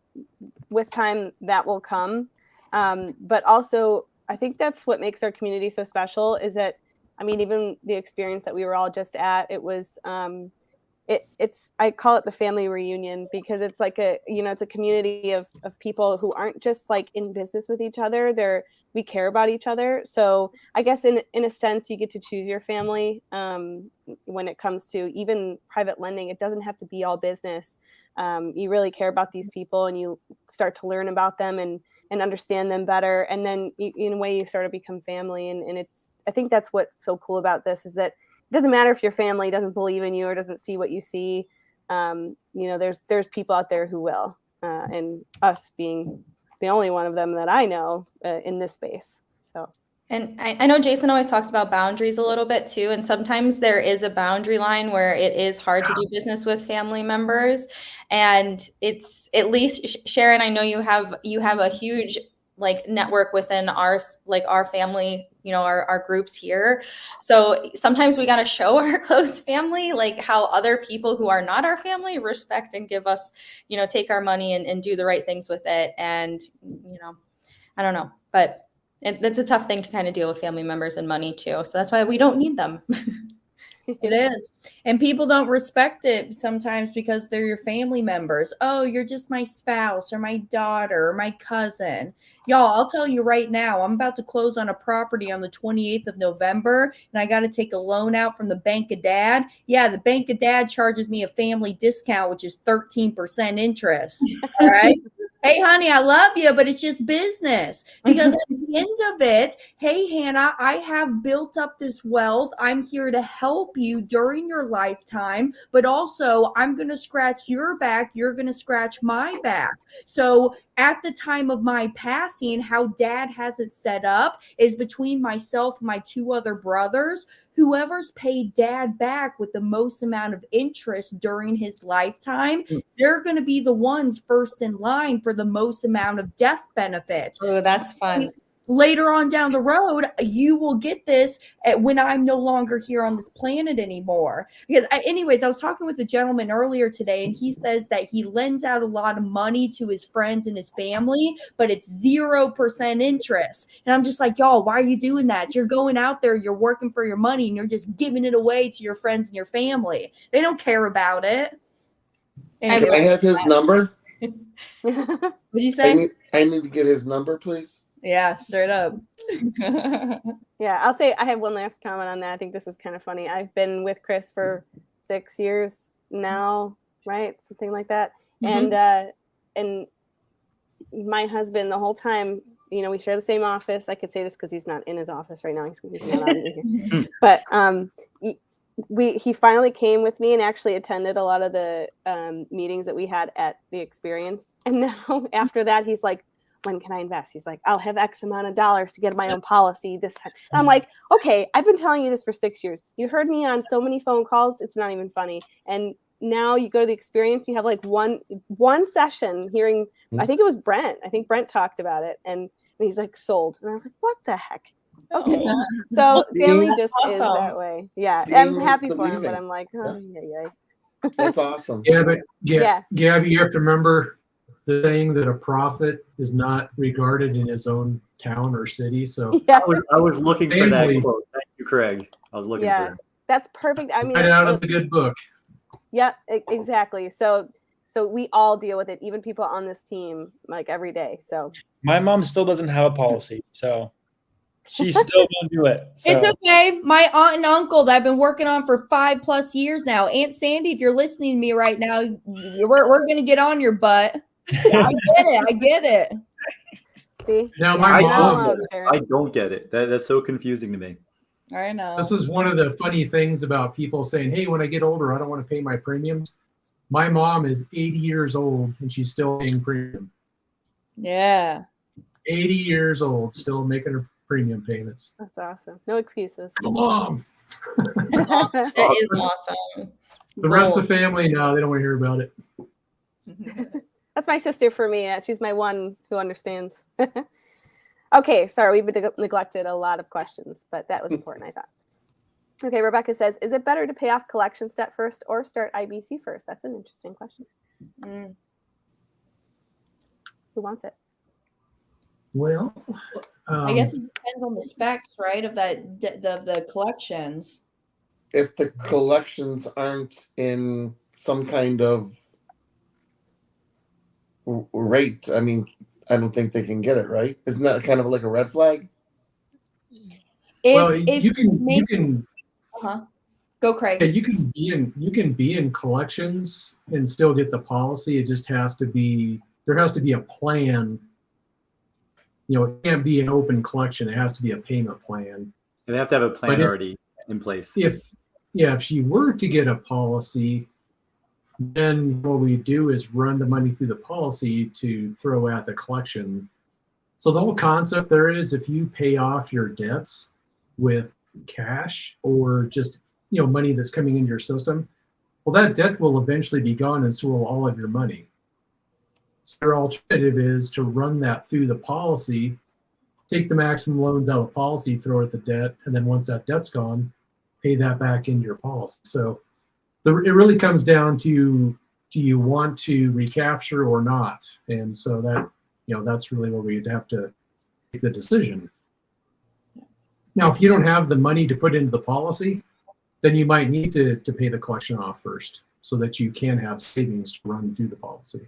with time that will come, but also I think that's what makes our community so special. Is that, I mean, even the experience that we were all just at, it was. It's I call it the family reunion because it's like it's a community of people who aren't just like in business with each other. We care about each other. So I guess in a sense you get to choose your family when it comes to even private lending. It doesn't have to be all business. You really care about these people and you start to learn about them and understand them better. And then in a way you sort of become family. And I think that's what's so cool about this is that it doesn't matter if your family doesn't believe in you or doesn't see what you see. There's people out there who will, and us being the only one of them that I know in this space. So, and I know Jason always talks about boundaries a little bit too. And sometimes there is a boundary line where it is hard to do business with family members. And it's at least, Sharon, I know you have a huge like network within our family, our groups here. So sometimes we got to show our close family, like how other people who are not our family respect and give us, take our money and do the right things with it. And, I don't know, but it's a tough thing to kind of deal with family members and money too. So that's why we don't need them. It is. And people don't respect it sometimes because they're your family members. Oh, you're just my spouse or my daughter or my cousin. Y'all, I'll tell you right now, I'm about to close on a property on the 28th of November, and I got to take a loan out from the Bank of Dad. Yeah, the Bank of Dad charges me a family discount, which is 13% interest. All right. Hey, honey, I love you, but it's just business. Because at the end of it, hey, Hannah, I have built up this wealth. I'm here to help you during your lifetime, but also I'm going to scratch your back. You're going to scratch my back. So at the time of my passing, how Dad has it set up is between myself and my two other brothers. Whoever's paid Dad back with the most amount of interest during his lifetime, they're going to be the ones first in line for the most amount of death benefits. Oh, that's fun. Later on down the road, you will get this when I'm no longer here on this planet anymore. Because anyways, I was talking with a gentleman earlier today, and he says that he lends out a lot of money to his friends and his family, but it's 0% interest. And I'm just like, y'all, why are you doing that? You're going out there, you're working for your money, and you're just giving it away to your friends and your family. They don't care about it. Can I have his number? What'd you say? I need to get his number, please. Yeah, straight up. Yeah, I'll say I have one last comment on that. I think this is kind of funny. I've been with Chris for 6 years now, right? Something like that. Mm-hmm. And my husband, the whole time, we share the same office. I could say this because he's not in his office right now. He's not allowed to be here. But he finally came with me and actually attended a lot of the meetings that we had at the experience. And now after that, he's like, when can I invest? He's like, I'll have X amount of dollars to get my own policy this time. And I'm like, okay, I've been telling you this for 6 years. You heard me on so many phone calls. It's not even funny. And now you go to the experience, you have like one session hearing, I think it was Brent. I think Brent talked about it. And he's like, sold. And I was like, what the heck? Okay. So family just is that way. Yeah. I'm happy for him, but I'm like, oh, yeah. That's awesome. Yeah, but Gabby, you have to remember, the saying that a prophet is not regarded in his own town or city. So Yeah, I was looking for that Family. quote. Thank you, Craig. I was looking for that. that's perfect. I mean, right out of the good book. yeah, exactly. So we all deal with it, even people on this team, like every day. So My mom still doesn't have a policy, so she still won't do it. So. It's okay. My aunt and uncle that I've been working on for 5+ years now. Aunt Sandy, if you're listening to me right now, we're gonna get on your butt. I get it. see, Now, yeah, my you're not mom- alone, Sharon. I don't get it. That's so confusing to me. I know. This is one of the funny things about people saying, hey, when I get older, I don't want to pay my premiums. My mom is 80 years old and she's still paying premium. Yeah. 80 years old, still making her premium payments. That's awesome. No excuses. Come on. That's awesome. That is awesome. The rest of the family, no, they don't want to hear about it. That's my sister for me. She's my one who understands. Okay, sorry, we've neglected a lot of questions, but that was important, I thought. Okay, Rebecca says, is it better to pay off collections debt first or start IBC first? That's an interesting question. Mm. Who wants it? Well, I guess it depends on the specs, right? Of that the collections. If the collections aren't in some kind of rate, I mean, I don't think they can get it, right? Isn't that kind of like a red flag? If you can go, Craig. Yeah, you can be in collections and still get the policy. It just has to be, there has to be a plan. You know, it can't be an open collection. It has to be a payment plan. And they have to have a plan But if- already in place. If she were to get a policy, then what we do is run the money through the policy to throw at the collection. So the whole concept there is, if you pay off your debts with cash or just, you know, money that's coming into your system, well, that debt will eventually be gone, and so will all of your money. So your alternative is to run that through the policy, take the maximum loans out of the policy, throw it at the debt, and then once that debt's gone, pay that back into your policy. So it really comes down to, do you want to recapture or not? And so that, you know, that's really where we'd have to make the decision. Now, if you don't have the money to put into the policy, then you might need to pay the collection off first so that you can have savings to run through the policy.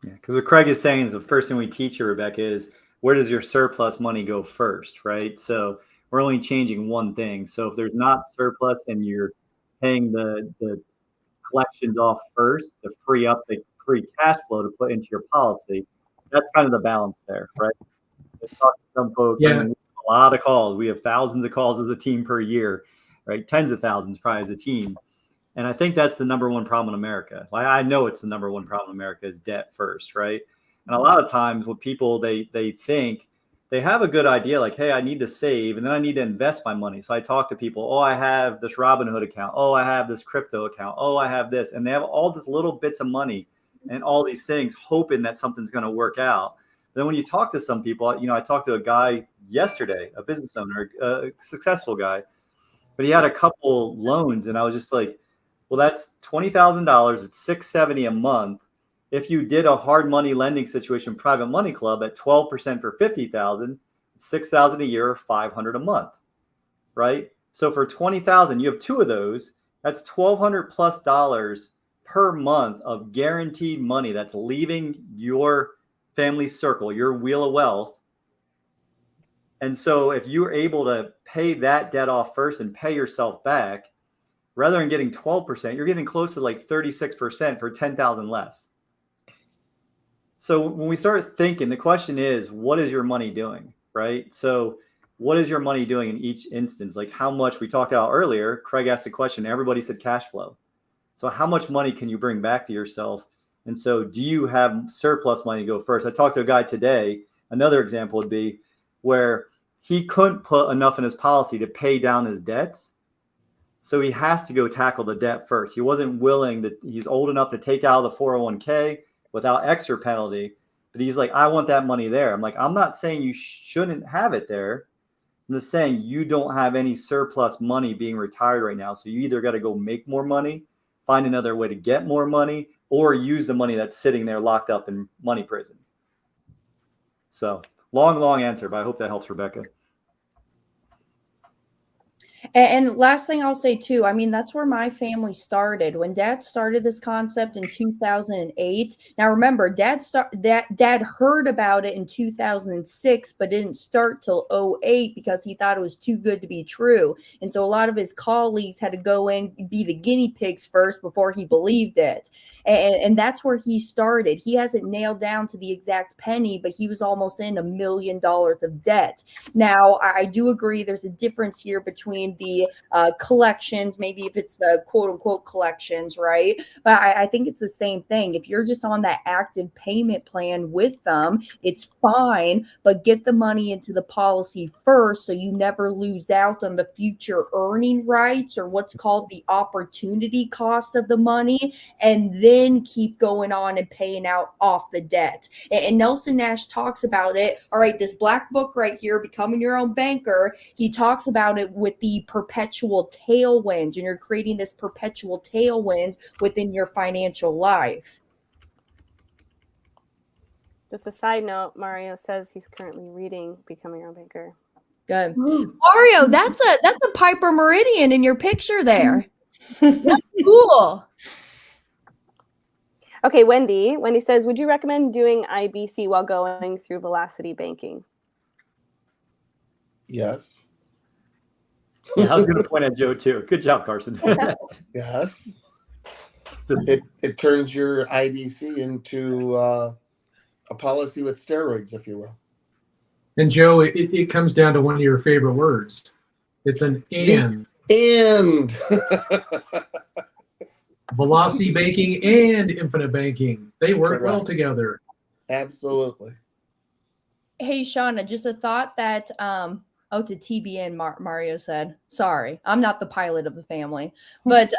Yeah, because what Craig is saying is the first thing we teach you, Rebecca, is where does your surplus money go first, right? So we're only changing one thing. So if there's not surplus and you're paying the collections off first to free up the free cash flow to put into your policy, that's kind of the balance there, right? I've talked to some folks, Yeah. I mean, a lot of calls. We have thousands of calls as a team per year, right? Tens of thousands probably as a team. And I think that's the number one problem in America. Like, I know it's the number one problem in America is debt first, right? And a lot of times what people, they think, they have a good idea, like, hey, I need to save and then I need to invest my money. So I talk to people, oh, I have this Robinhood account. Oh, I have this crypto account. Oh, I have this. And they have all these little bits of money and all these things, hoping that something's going to work out. Then when you talk to some people, you know, I talked to a guy yesterday, a business owner, a successful guy, but he had a couple loans. And I was just like, well, that's $20,000. It's $670 a month. If you did a hard money lending situation, private money club at 12% for $50,000, it's $6,000 a year or $500 a month, right? So for $20,000, you have two of those. That's $1,200+ per month of guaranteed money that's leaving your family circle, your wheel of wealth. And so if you're able to pay that debt off first and pay yourself back, rather than getting 12%, you're getting close to like 36% for $10,000 less. So when we start thinking, the question is, what is your money doing, right? So what is your money doing in each instance? Like how much, we talked about earlier, Craig asked the question, everybody said cash flow. So how much money can you bring back to yourself? And so do you have surplus money to go first? I talked to a guy today, another example would be where he couldn't put enough in his policy to pay down his debts. So he has to go tackle the debt first. He wasn't willing to, he's old enough to take out of the 401k without extra penalty, but he's like, I want that money there. I'm like, I'm not saying you shouldn't have it there. I'm just saying you don't have any surplus money being retired right now. So you either got to go make more money, find another way to get more money, or use the money that's sitting there locked up in money prison. So long answer, but I hope that helps, Rebecca. And last thing I'll say too, I mean, that's where my family started. When Dad started this concept in 2008. Now remember, Dad heard about it in 2006, but didn't start till 2008 because he thought it was too good to be true. And so a lot of his colleagues had to go in, be the guinea pigs first before he believed it. And that's where he started. He hasn't nailed down to the exact penny, but he was almost in $1 million of debt. Now, I do agree there's a difference here between the collections, maybe if it's the quote unquote collections, right? But I think it's the same thing. If you're just on that active payment plan with them, it's fine, but get the money into the policy first so you never lose out on the future earning rights or what's called the opportunity cost of the money, and then keep going on and paying out off the debt. And Nelson Nash talks about it. All right, this black book right here, Becoming Your Own Banker, he talks about it with the perpetual tailwind, and you're creating this perpetual tailwind within your financial life. Just a side note, Mario says he's currently reading Becoming Your Own Banker. Good. Mario, that's a Piper Meridian in your picture there. That's cool. Okay, Wendy says, would you recommend doing IBC while going through Velocity Banking? Yes. Yeah, I was going to point at Joe too. Good job, Carson. Yes. It turns your IBC into a policy with steroids, if you will. And Joe, it comes down to one of your favorite words. It's an and. And. Velocity banking and infinite banking. They work well Correct. together. Absolutely. Hey, Shauna, just a thought that, to TBN, Mario said, sorry, I'm not the pilot of the family, but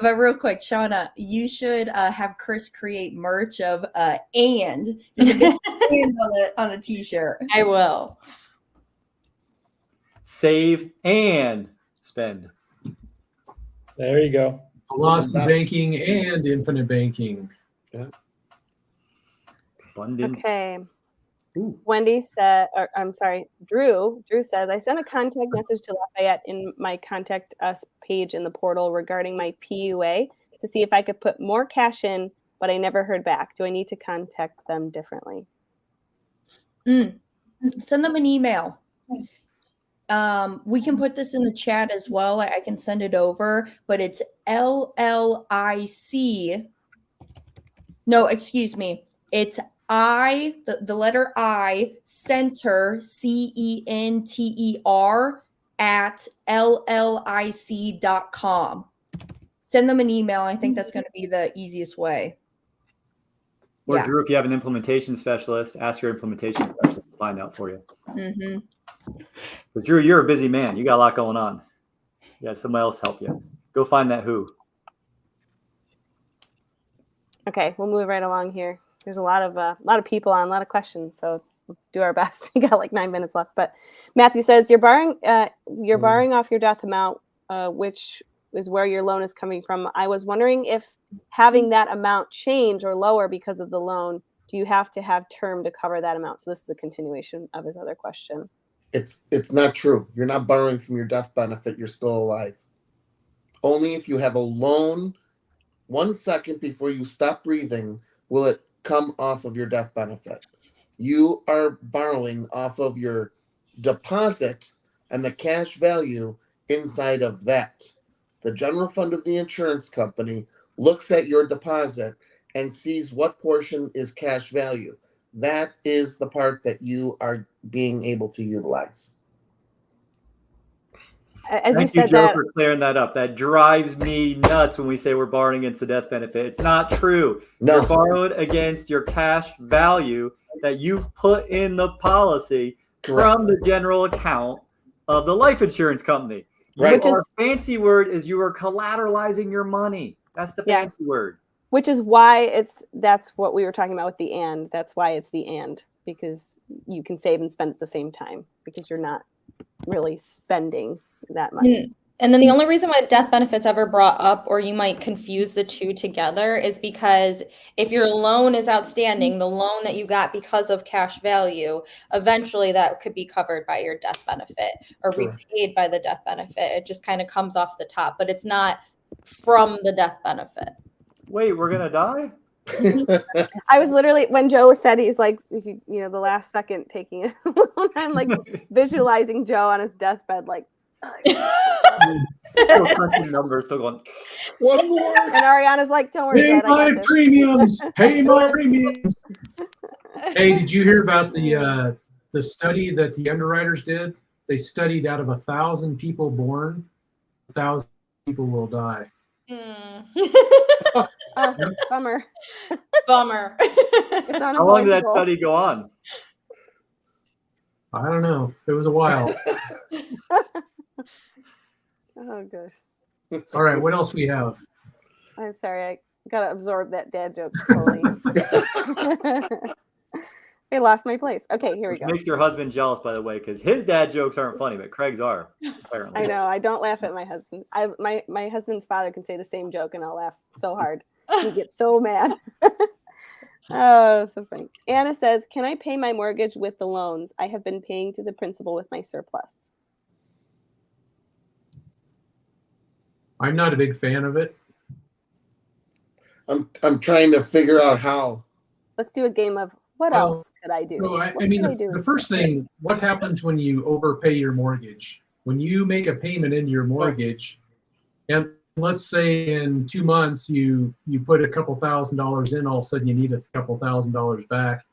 real quick, Shauna, you should have Chris create merch of and just a big and on a t-shirt. I will. Save and spend. There you go. Velocity banking and infinite banking. Yeah. Abundant. Okay. Ooh. Wendy said, or I'm sorry, Drew says, I sent a contact message to Lafayette in my contact us page in the portal regarding my PUA to see if I could put more cash in, but I never heard back. Do I need to contact them differently? Send them an email. We can put this in the chat as well. I can send it over, but it's LLIC. No, excuse me. It's the letter I, center, CENTER at LLIC.com. Send them an email. I think that's going to be the easiest way. Or Yeah. Drew, if you have an implementation specialist, ask your implementation specialist to find out for you. Mm-hmm. But Drew, you're a busy man. You got a lot going on. Yeah, somebody else help you. Go find that who. Okay, we'll move right along here. There's a lot of people on, a lot of questions, so we'll do our best. We got like 9 minutes left. But Matthew says you're borrowing off your death amount, which is where your loan is coming from. I was wondering if having that amount change or lower because of the loan, do you have to have term to cover that amount? So this is a continuation of his other question. It's not true. You're not borrowing from your death benefit. You're still alive. Only if you have a loan 1 second before you stop breathing will it come off of your death benefit. You are borrowing off of your deposit and the cash value inside of that. The general fund of the insurance company looks at your deposit and sees what portion is cash value. That is the part that you are being able to utilize. As Thank you, Joe, for clearing that up. That drives me nuts when we say we're borrowing against the death benefit. It's not true. No. You're borrowed against your cash value that you put in the policy from the general account of the life insurance company. Right. Our fancy word is you are collateralizing your money. That's the fancy word. Which is why that's what we were talking about with the and. That's why it's the and, because you can save and spend at the same time because you're not really spending that money. And then the only reason why death benefits ever brought up, or you might confuse the two together, is because if your loan is outstanding, the loan that you got because of cash value, eventually that could be covered by your death benefit or Correct. repaid by the death benefit. It just kind of comes off the top, but it's not from the death benefit. Wait, we're gonna die? I was literally, when Joe said he's like, you know, the last second taking it, I'm like visualizing Joe on his deathbed, like. Still crunching numbers, still going. One more. And Ariana's like, don't worry, Pay Dad, I my got this. premiums. Pay my premiums. Hey, did you hear about the study that the underwriters did? They studied out of 1,000 people born, 1,000 people will die. Oh, bummer. Bummer. It's How long did that unavoidable. study go on? I don't know. It was a while. Oh gosh. All right, what else we have? I'm sorry, I gotta absorb that dad joke totally. I lost my place. Okay, here we Which go. makes your husband jealous, by the way, because his dad jokes aren't funny, but Craig's are. Apparently. I know. I don't laugh at my husband. My husband's father can say the same joke, and I'll laugh so hard. He gets so mad. Oh, so funny. Anna says, "Can I pay my mortgage with the loans? I have been paying to the principal with my surplus." I'm not a big fan of it. I'm trying to figure out how. Let's do a game of what Well, else could I do? So, I What mean, could I do? the first thing, what happens when you overpay your mortgage? When you make a payment into your mortgage, and let's say in 2 months you put a couple $1,000s in, all of a sudden you need a couple $1,000s back.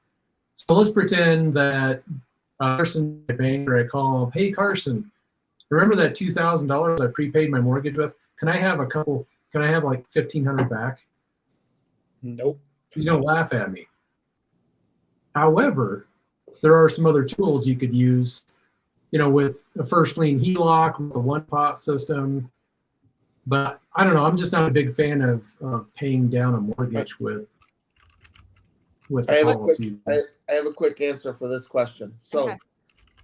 So let's pretend that Carson, my banker, I call him, "Hey Carson, remember that $2,000 I prepaid my mortgage with? Can I have like 1,500 back?" Nope. He's gonna laugh at me. However, there are some other tools you could use, you know, with a first lien HELOC, with the one pot system. But I don't know. I'm just not a big fan of paying down a mortgage with the policy. I have a quick answer for this question. So, Okay.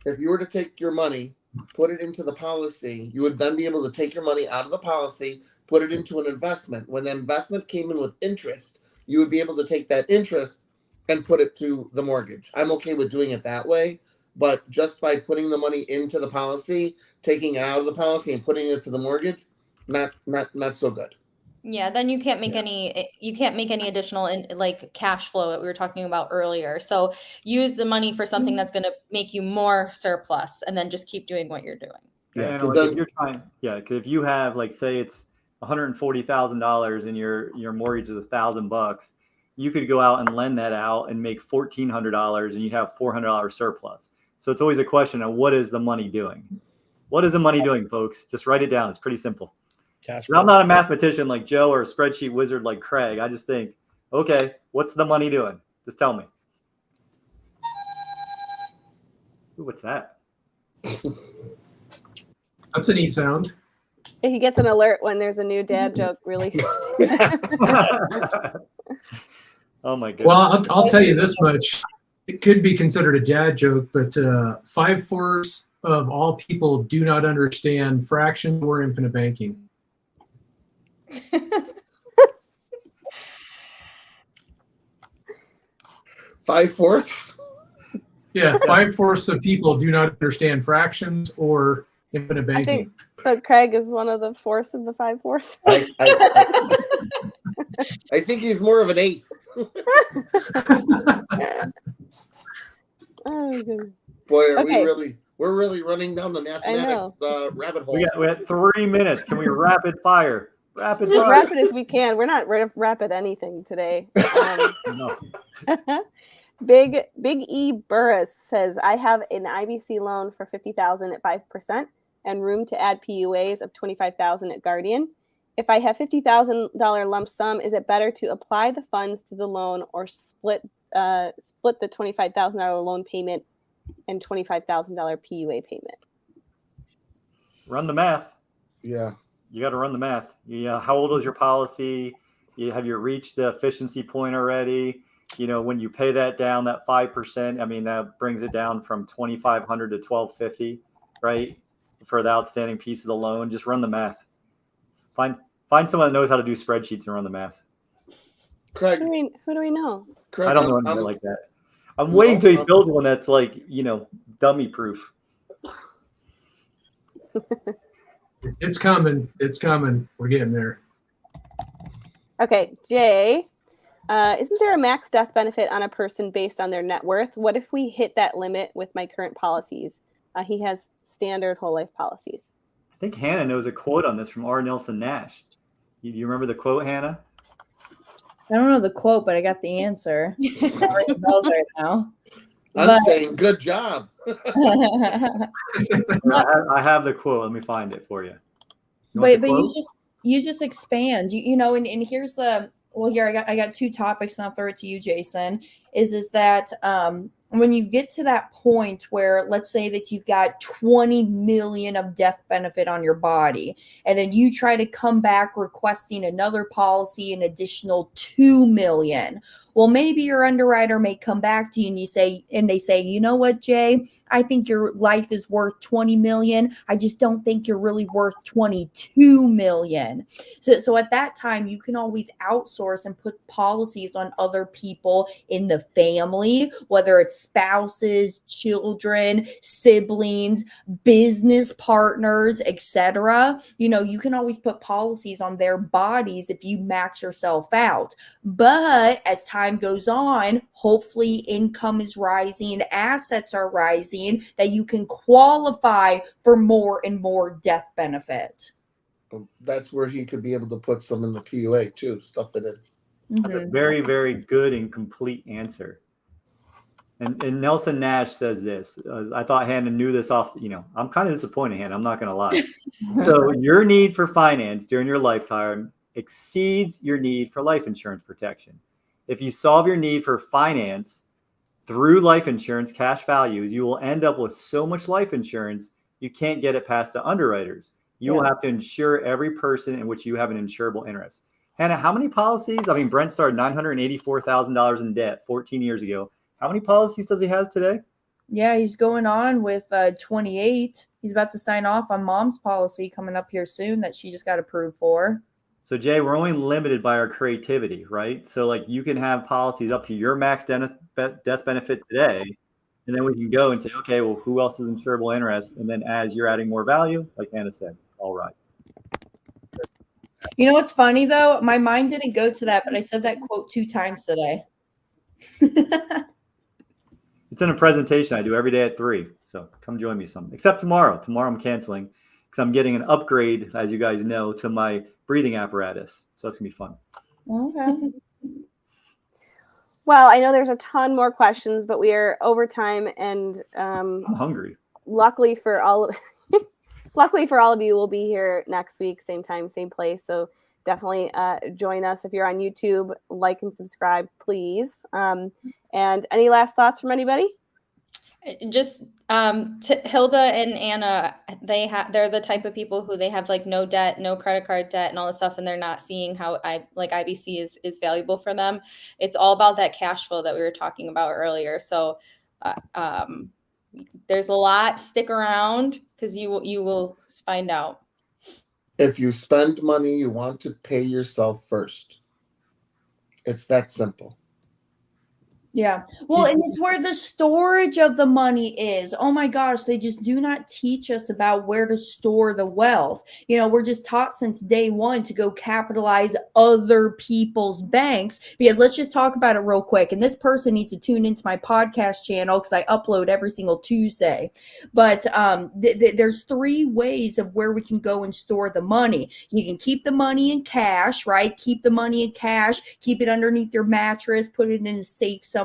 if you were to take your money, put it into the policy, you would then be able to take your money out of the policy, put it into an investment. When the investment came in with interest, you would be able to take that interest and put it to the mortgage. I'm okay with doing it that way, but just by putting the money into the policy, taking it out of the policy and putting it to the mortgage, not so good. Yeah, then you can't make any additional like cash flow that we were talking about earlier. So use the money for something that's going to make you more surplus, and then just keep doing what you're doing. Yeah, and 'cause like then- if you're trying, because if you have, like, say it's $140,000 and your mortgage is $1,000, you could go out and lend that out and make $1,400, and you have $400 surplus. So it's always a question of what is the money doing? What is the money doing, folks? Just write it down. It's pretty simple. Cash I'm not a mathematician like Joe or a spreadsheet wizard like Craig. I just think, okay, what's the money doing? Just tell me. Ooh, what's that? That's a neat sound. He gets an alert when there's a new dad joke released. Oh my goodness. Well, I'll tell you this much. It could be considered a dad joke, but 5/4 of all people do not understand fractions or infinite banking. 5/4? Yeah, 5/4 of people do not understand fractions or infinite I banking. think so. Craig is one of the fourths of the 5/4. I think he's more of an 8. Oh, good. Boy, are Okay. we're really running down the mathematics rabbit hole. We had 3 minutes. Can we rapid fire? Rapid As fire. rapid as we can. We're not rapid anything today. No. Big E Burris says, "I have an IBC loan for $50,000 at 5% and room to add PUAs of $25,000 at Guardian. If I have $50,000 lump sum, is it better to apply the funds to the loan or split the $25,000 loan payment and $25,000 PUA payment?" Run the math. Yeah. You got to run the math. How old is your policy? Have you reached the efficiency point already? When you pay that down, that 5%, I mean, that brings it down from $2,500 to $1,250, right? for the outstanding piece of the loan. Just run the math. Find someone that knows how to do spreadsheets and run the math. Craig, Who do we know? Craig, I don't know anyone like that. I'm waiting till he builds one that's like, dummy proof. It's coming. It's coming. We're getting there. Okay, Jay, isn't there a max death benefit on a person based on their net worth? What if we hit that limit with my current policies? He has standard whole life policies. I think Hannah knows a quote on this from R. Nelson Nash. You remember the quote, Hannah? I don't know the quote, but I got the answer. Right now. I'm saying good job. I have the quote. Let me find it for you. But you just expand. And here's here I got two topics, and I'll throw it to you, Jason. Is that when you get to that point where, let's say that you got 20 million of death benefit on your body, and then you try to come back requesting another policy, an additional 2 million. Well, maybe your underwriter may come back to you and they say, you know what, Jay, I think your life is worth 20 million. I just don't think you're really worth 22 million. So at that time, you can always outsource and put policies on other people in the family, whether it's spouses, children, siblings, business partners, etc. You can always put policies on their bodies if you max yourself out. But as time goes on, hopefully income is rising, assets are rising, that you can qualify for more and more death benefit. That's where he could be able to put some in the PUA too, stuff it in. That's a very, very good and complete answer. And Nelson Nash says this. I thought Hannah knew this off. I'm kind of disappointed, Hannah. I'm not going to lie. So your need for finance during your lifetime exceeds your need for life insurance protection. If you solve your need for finance through life insurance cash values, you will end up with so much life insurance, you can't get it past the underwriters. You will have to insure every person in which you have an insurable interest. Hannah, how many policies? I mean, Brent started $984,000 in debt 14 years ago. How many policies does he have today? Yeah, he's going on with 28. He's about to sign off on mom's policy coming up here soon that she just got approved for. So Jay, we're only limited by our creativity, right? So like you can have policies up to your max death benefit today, and then we can go and say, okay, well, who else is insurable interest? And then as you're adding more value, like Hannah said, all right. You know what's funny though? My mind didn't go to that, but I said that quote 2 times today. It's in a presentation I do every day at 3. So come join me some, except tomorrow. Tomorrow I'm canceling because I'm getting an upgrade, as you guys know, to my breathing apparatus. So that's gonna be fun. Okay. Well, I know there's a ton more questions, but we are over time, and I'm hungry. Luckily for all of you, we'll be here next week, same time, same place. So definitely join us. If you're on YouTube, like and subscribe, please. And any last thoughts from anybody? Just Hilda and Anna, they're the type of people who they have like no debt, no credit card debt and all this stuff, and they're not seeing how IBC is valuable for them. It's all about that cash flow that we were talking about earlier. So there's a lot. Stick around because you will find out. If you spend money, you want to pay yourself first. It's that simple. Yeah. Well, and it's where the storage of the money is. Oh my gosh, they just do not teach us about where to store the wealth. We're just taught since day one to go capitalize other people's banks, because let's just talk about it real quick. And this person needs to tune into my podcast channel because I upload every single Tuesday. But there's 3 ways of where we can go and store the money. You can keep the money in cash, right? Keep the money in cash, keep it underneath your mattress, put it in a safe somewhere.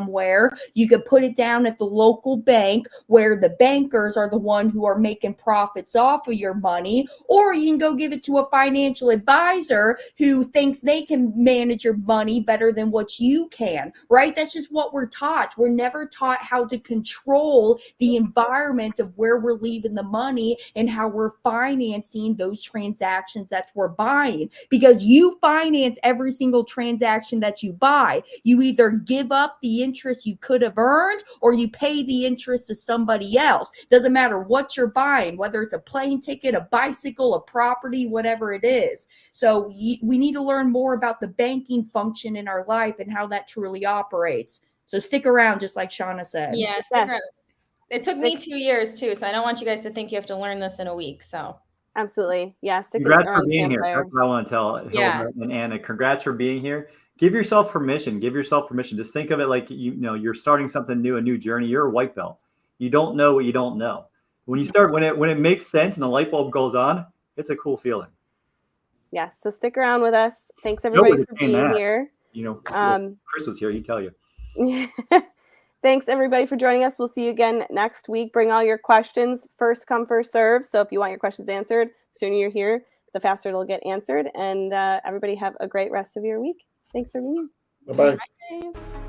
You could put it down at the local bank where the bankers are the one who are making profits off of your money, or you can go give it to a financial advisor who thinks they can manage your money better than what you can, right? That's just what we're taught. We're never taught how to control the environment of where we're leaving the money and how we're financing those transactions that we're buying, because you finance every single transaction that you buy. You either give up the interest you could have earned, or you pay the interest to somebody else. Doesn't matter what you're buying, whether it's a plane ticket, a bicycle, a property, whatever it is. So we need to learn more about the banking function in our life and how that truly operates. So stick around, just like Shauna said. Yeah, stick around. It took me 2 years too, so I don't want you guys to think you have to learn this in a week. So absolutely, yeah. Stick Congrats with for being here. That's what I want to tell Hilda and Anna. Congrats for being here. Give yourself permission. Give yourself permission. Just think of it like you're starting something new, a new journey. You're a white belt. You don't know what you don't know. When you start, when it makes sense and the light bulb goes on, it's a cool feeling. Yeah. So stick around with us. Thanks everybody for being here. Chris was here. He'd tell you. Thanks everybody for joining us. We'll see you again next week. Bring all your questions. First come, first serve. So if you want your questions answered, the sooner you're here, the faster it'll get answered. And everybody have a great rest of your week. Thanks for being here. Bye-bye. Bye, guys.